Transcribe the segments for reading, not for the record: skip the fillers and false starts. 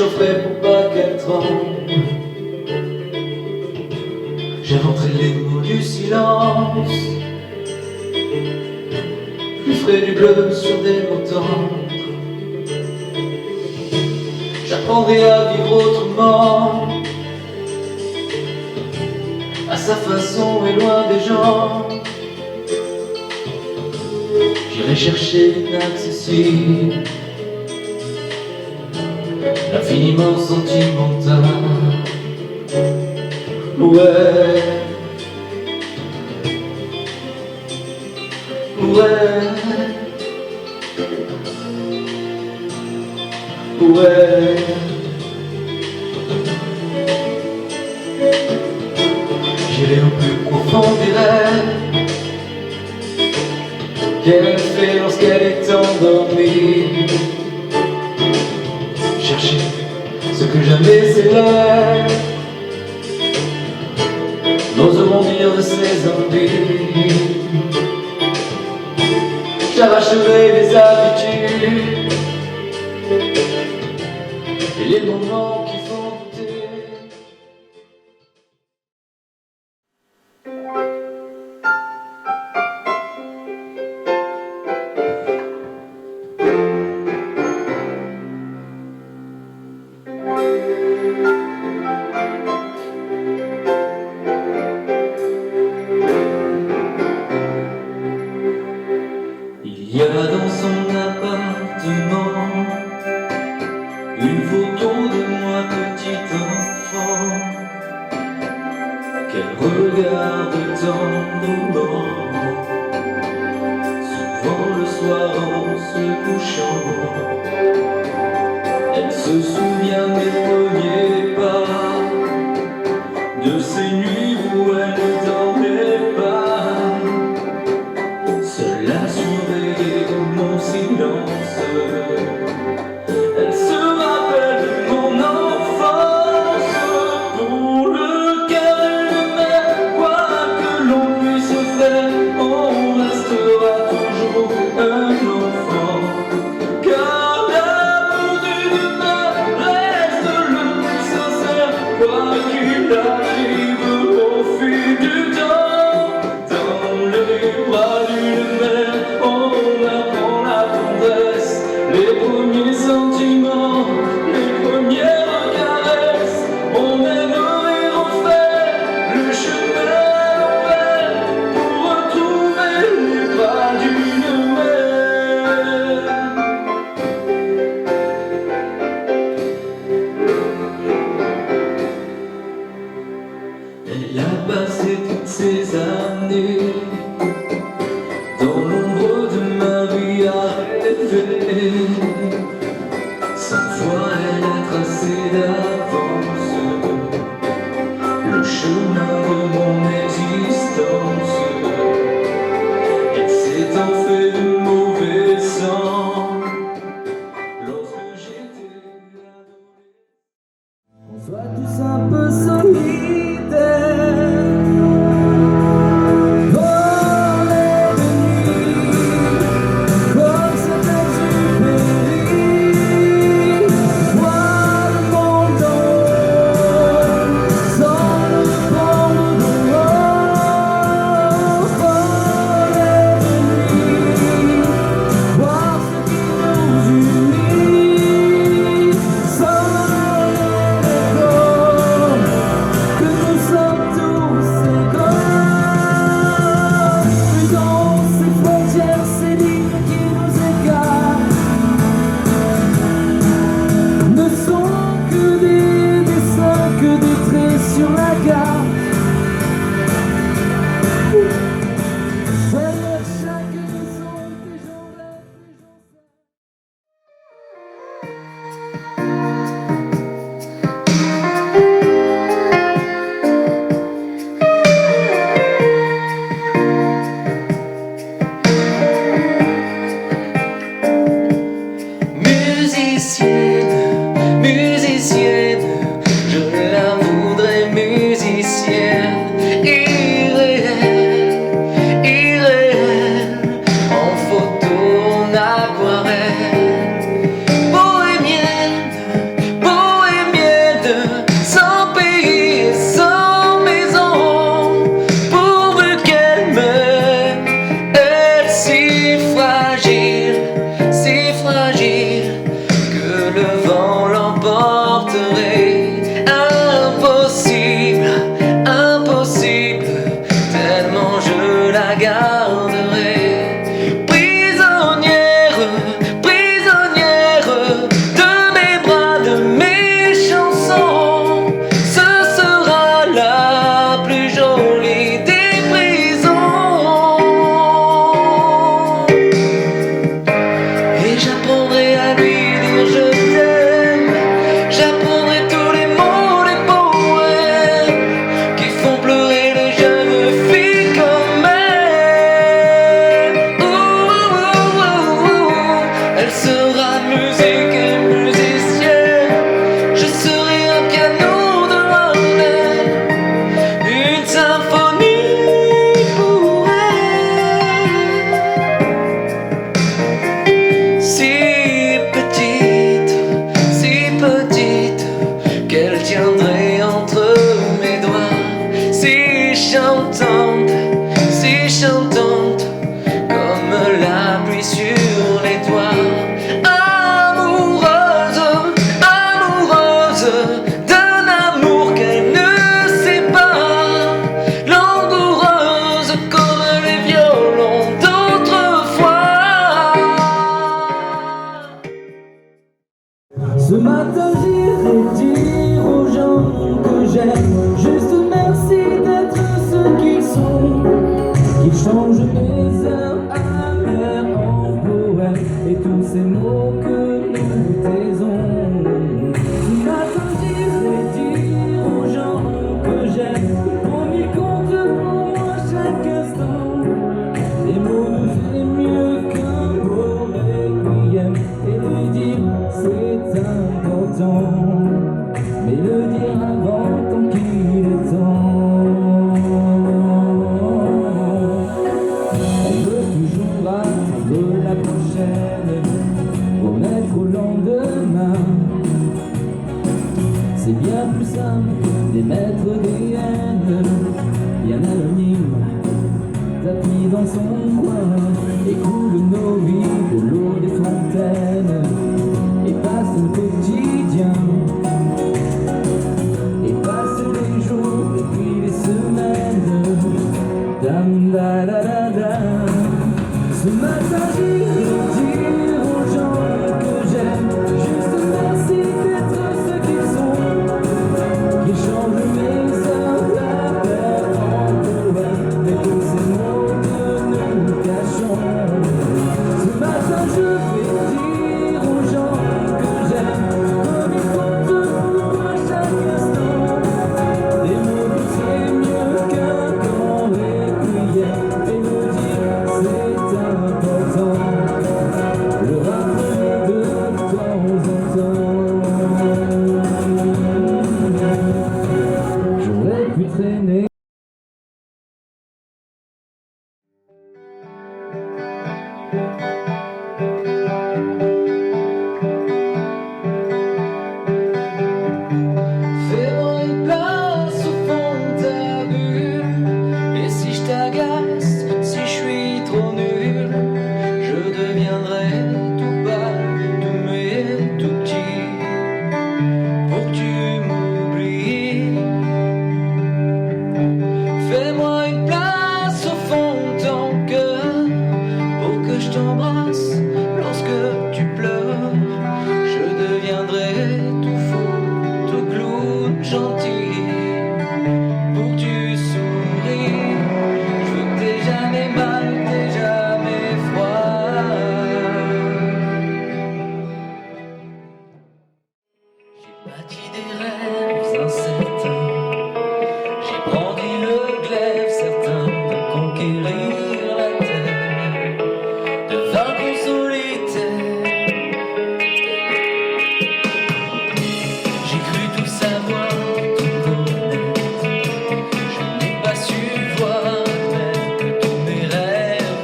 réchaufferai pour pas qu'elle tremble. J'inventerai les mots du silence, je ferai du bleu sur des mots tendres. J'apprendrai à vivre autrement, à sa façon et loin des gens. J'irai chercher l'inaccessible, l'infiniment sentimental. Ouais, ouais, ouais. J'irai au plus profond des rêves qu'elle fait lorsqu'elle est endormie. Chercher ce que jamais s'élève, n'oseront dire de ses envies. J'arracherai les habitudes et les moments qui font douter. Il y a dans son appartement une photo de moi petit enfant qu'elle regarde tendrement, souvent le soir en se couchant. Elle se souvient des premiers pas, de ces nuits où elle ne dormait pas, seule à surveiller mon silence. Elle se rappelle de mon enfance, pour lequel elle m'aime. Quoi que l'on puisse faire, on restera toujours un enfant, car l'amour d'une mère reste le plus sincère. Quoi qu'il arrive au fil du temps, dans les bras d'une mère, on apprend la tendresse, les premiers sentiments, les premières caresses. On aimerait refaire le chemin à l'envers pour retrouver les bras d'une mère. Elle a passé toutes ces années dans l'ombre de ma vie à rêver. 100 fois elle a tracé d'avance le chemin de mon existence. Elle s'est en fait de mauvais sang lorsque j'étais adolescent. On soit tous un peu solitaires, voler de nuit comme cet exupéry. sera musique et musicien. Je serai un piano de Ravel, une symphonie pour elle. Si petite, qu'elle tiendrait entre mes doigts. Si chantante, comme la pluie sur les toits. Amoureuse d'un amour qu'elle ne sait pas. Langoureuse comme les violons d'autrefois. Ce matin j'irai dire aux gens que j'aime juste merci d'être ce qu'ils sont. Qu'ils changent mes heures amères en poèmes et tous ces mots que nous taisons. Ce matin j'irai dire aux gens que j'aime, promis compte pour moi chaque instant. Les mots nous fait mieux qu'un beau requiem, et le dire c'est important, mais le dire avant tant qu'il est temps. On veut toujours attendre la prochaine pour naître au lendemain. C'est bien plus simple d'émettre des haines, bien anonyme, tapis dans son coin, et coule nos vies de l'eau des fontaines, et passe le quotidien, et passe les jours et puis les semaines. Dam da da da da. Ce matin j'irai dire aux gens que j'aime juste merci d'être ce qu'ils sont. Qu'ils changent mes heures d'affaires en poèmes et tous ces mots que nous cachons. Ce matin je vais dire aux gens que j'aime comme ils comptent pour moi chaque instant. Des mots que c'est mieux qu'un grand requiem, et le dire c'est important, le rappeler de temps en temps. J'aurais pu traîner. Fais-moi une place au fond de ta bulle, et si je t'agace, si je suis trop nul, je deviendrai tout bas, tout muet, tout petit, pour que tu m'oublies. Fais-moi une place au fond de ton cœur, pour que je t'embrasse lorsque tu pleures. Je deviendrai tout fou, tout clown, gentil, pour que tu souris. Je veux que t'aies jamais mal, t'aies jamais froid. J'ai bâti des rêves incertains, j'ai brandi le glaive certain de conquérir la terre, de vaincre en solitaire. J'ai cru tout savoir, tout connaître, je n'ai pas su voir même que tous mes rêves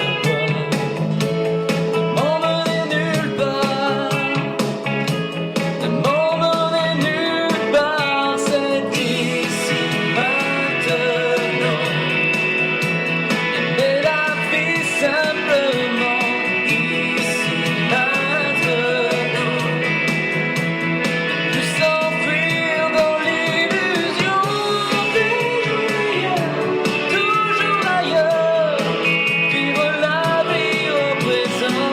de m'emmener nulle part, de m'emmener nulle part. C'est ici maintenant, aimer la vie simplement, ici maintenant, plus s'enfuir dans l'illusion toujours ailleurs, vivre la vie au présent.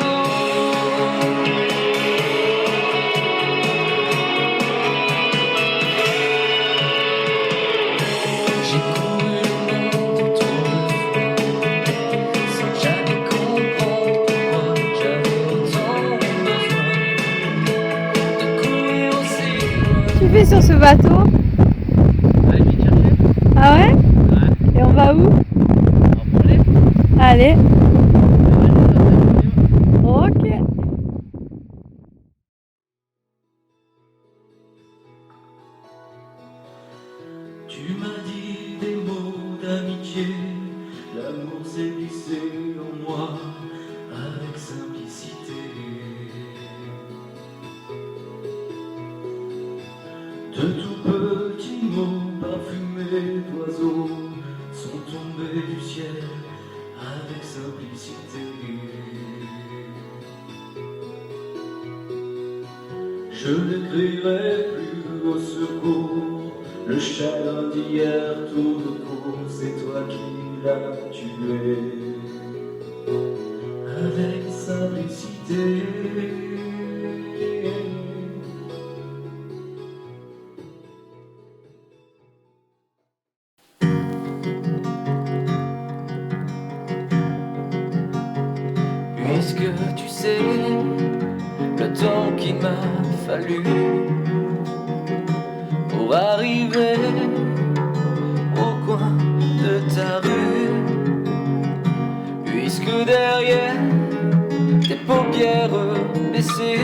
J'ai couru le monde trop de fois, sans jamais comprendre pourquoi j'avais autant besoin de courir aussi loin. Tu fais sur ce bateau? Allez, je vais te chercher. Ah ouais? Ouais. Et on va où? On va prendre les. Allez. Allez, ça va, Ok. De tout petits mots parfumés d'oiseaux sont tombés du ciel avec simplicité. Je n'écrirai plus au secours, le chagrin d'hier tourne court, c'est toi qui l'as tué avec simplicité. Puisque tu sais le temps qu'il m'a fallu pour arriver au coin de ta rue, puisque derrière tes paupières baissées,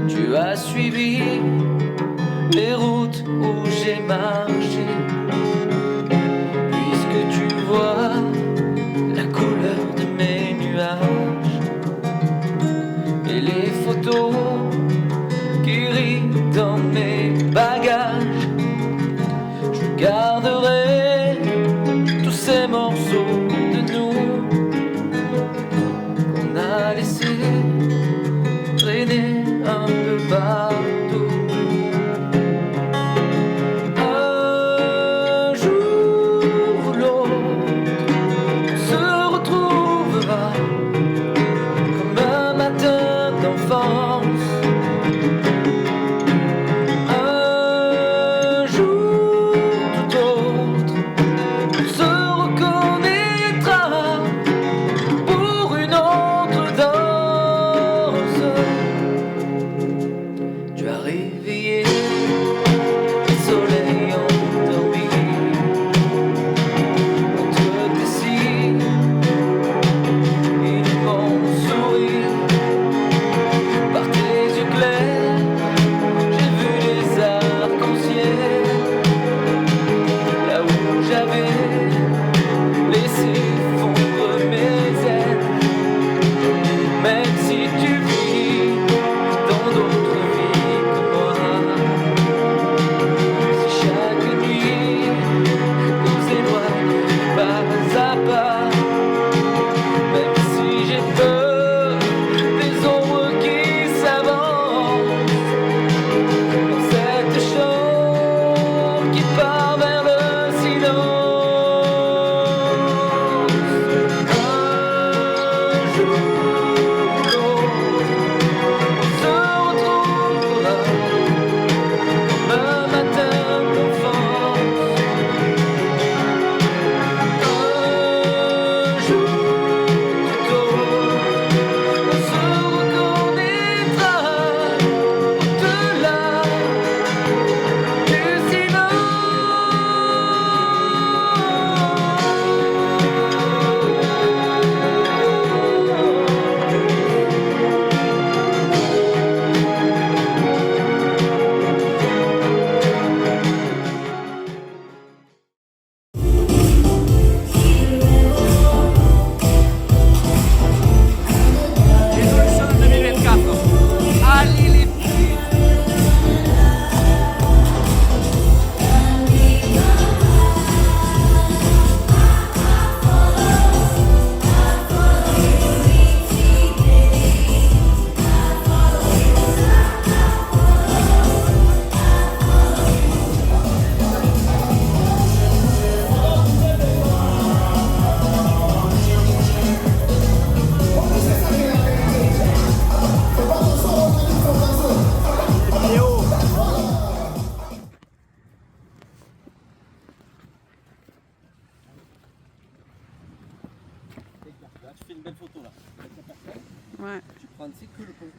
tu as suivi les routes où j'ai marché, puisque tu vois la couleur de mes nuages et les photos qui rient dans mes bagages. Je garderai tous ces morceaux de nous qu'on a laissés traîner un peu partout. Un jour ou l'autre, on se retrouvera comme un matin d'enfance. Un jour tout autre, on se reconnaîtra pour une autre danse. Tu as réveillé le soleil endormi entre tes cils, ils m'ont souri. Par tes yeux clairs, j'ai vu les arcs-en-ciel, là où j'avais laissé fondre mes ailes. Même si tu vis dans d'autres vies que moi, si chaque nuit nous éloigne pas à pas, même si j'ai peur des ombres qui s'avancent dans cette chambre qui part vers le silence. Un jour ou l'autre, on se retrouvera comme un matin d'enfance. Un jour tout autre, on se reconnaîtra au-delà du silence. Résolution de 2024. Allez les filles. Là, tu fais une belle photo là. Ouais. Tu prends, c'est que le pont.